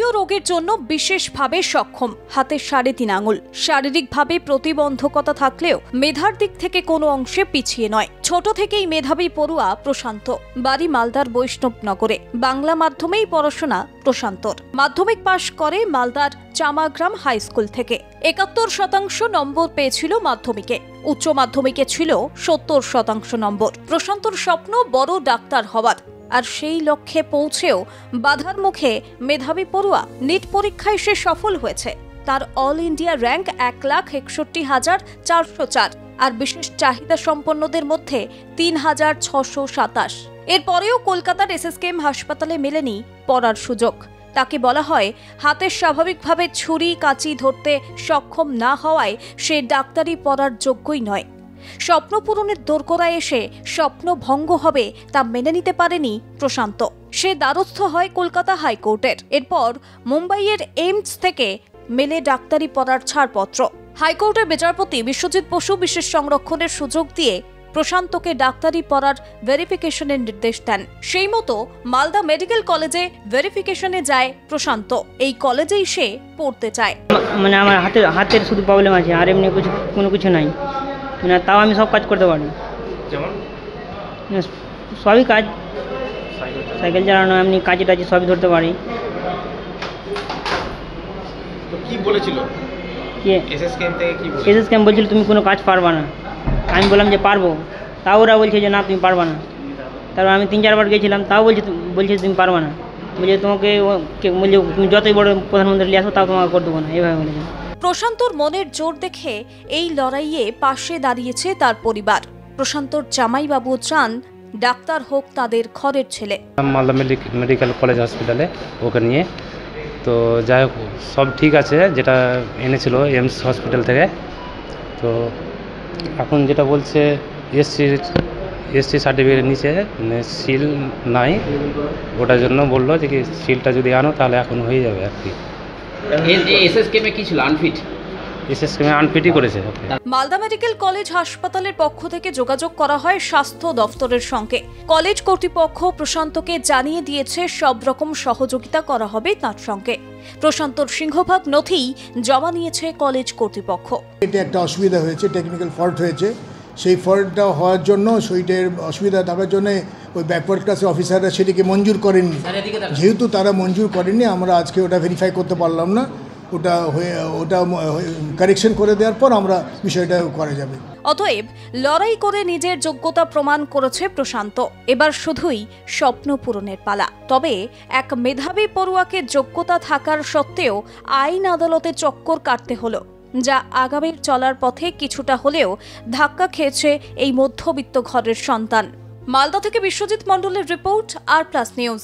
Polio রোগের জন্য বিশেষভাবে সক্ষম, হাতে 3.5 আঙুল। শারীরিকভাবে প্রতিবন্ধকতা থাকলেও মেধার দিক থেকে কোনো অংশে পিছিয়ে নয়। ছোট থেকেই মেধাবী পড়ুয়া প্রশান্ত। বাড়ি মালদার বৈষ্ণবনগরে। বাংলা মাধ্যমেই পড়াশোনা প্রশান্তর। মাধ্যমিক পাশ করে মালদার চামাগ্রাম হাই স্কুল থেকে। 71% নম্বর পেয়েছিল মাধ্যমিকে। উচ্চ মাধ্যমিকে ছিল 70% নম্বর। প্রশান্তর স্বপ্ন বড় ডাক্তার হওয়ার। আর সেই লক্ষ্যে পৌঁছেও বাধার মুখে মেধাবী পড়ুয়া। নিট পরীক্ষায় সে সফল হয়েছে। তার অল ইন্ডিয়া র্যাঙ্ক 1,61,404 আর বিশেষ চাহিদা সম্পন্নদের মধ্যে 3,627। এরপরেও কলকাতার SSKM হাসপাতালে মেলেনি পড়ার সুযোগ। তাকে বলা হয় হাতে স্বাভাবিকভাবে ছুরি কাঁচি ধরতে সক্ষম না হওয়ায় সে ডাক্তারি পড়ার যোগ্যই নয়। স্বপ্ন পূরণের দোরগোড়ায় এসে স্বপ্ন ভঙ্গ হবে তা মেনে নিতে পারেনি প্রশান্ত। সে দ্বারস্থ হয় কলকাতা হাইকোর্টের। এরপর মুম্বাইয়ের এইমস থেকে মেলে ডাক্তারি পড়ার ছাড়পত্র। হাইকোর্টের বিচারপতি বিশ্বজিৎ বসু বিশেষ সংরক্ষণের সুযোগ দিয়ে প্রশান্তকে ডাক্তারি পড়ার ভেরিফিকেশনের নির্দেশ দেন। সেই মতো মালদা মেডিকেল কলেজে ভেরিফিকেশনে যায় প্রশান্ত। এই কলেজেই সে পড়তে চায়। মানে আমার হাতের শুধু প্রবলেম আছে, আর এমনি কোনো কিছু নাই। মানে তাও আমি সব কাজ করতে পারি। যেমন সবই কাজ, সাইকেল চালানো, এমনি কাজ টাজ সবই ধরতে পারি। তো কি বলেছিল SSKM বলছিল তুমি কোনো কাজ পারবা না। আমি বললাম যে পারবো, তাও ওরা বলছে যে না তুমি পারবা না। তারপর আমি 3-4 বার গেছিলাম, তাও বলছে তুমি পারবা না। বলছে তোমাকে বলছে তুমি যতই বড় প্রধানমন্ত্রী নিয়ে আসো তাও তোমাকে করে দেবো না, এইভাবে বলেছে। প্রশান্তর মনের জোর দেখে এই লড়াইয়ে পাশে দাঁড়িয়েছে তার পরিবার। প্রশান্তর জামাইবাবু চান ডাক্তার হোক তাদের ঘরের ছেলে। মালদা মেডিকেল কলেজ হসপিটালে ওকে নিয়ে তো যাই হোক সব ঠিক আছে, যেটা এনেছিল এইমস হসপিটাল থেকে। তো এখন যেটা বলছে এসসি সার্টিফিকেট নিচে সিল নাই, ওটার জন্য বললো যে কি সিলটা যদি আনো তাহলে এখন হয়ে যাবে আর কি। SSKM কি ছিল আনফিট? SSKM আনফিটই করেছে। মালদা মেডিকেল কলেজ হাসপাতালের পক্ষ থেকে যোগাযোগ করা হয় স্বাস্থ্য দফতরের সঙ্গে। কলেজ কর্তৃপক্ষ প্রশান্তকে জানিয়ে দিয়েছে সব রকম সহযোগিতা করা হবে তার সঙ্গে। প্রশান্তর সিংহভাগ নথি জমা নিয়েছে কলেজ কর্তৃপক্ষ। এটা একটা অসুবিধা হয়েছে, টেকনিক্যাল ফল্ট হয়েছে। সেই ফল্টটা হওয়ার জন্য সেইটার অসুবিধা থাকার জন্য ওই ব্যাকওয়ার্ড ক্লাসের অফিসাররা সেটিকে মঞ্জুর করেননি। যেহেতু তারা মঞ্জুর করেননি, আমরা আজকে ওটা ভেরিফাই করতে পারলাম না। ওটা কারেকশন করে দেওয়ার পর আমরা বিষয়টা করা যাবে। অতএব লড়াই করে নিজের যোগ্যতা প্রমাণ করেছে প্রশান্ত। এবার শুধুই স্বপ্ন পূরণের পালা। তবে এক মেধাবী পড়ুয়াকে যোগ্যতা থাকার সত্ত্বেও আইন আদালতে চক্কর কাটতে হলো, যা আগামীর চলার পথে কিছুটা হলেও ধাক্কা খেয়েছে এই মধ্যবিত্ত ঘরের সন্তান। মালদা থেকে বিশ্বজিৎ মণ্ডলের রিপোর্ট, আর প্লাস নিউজ।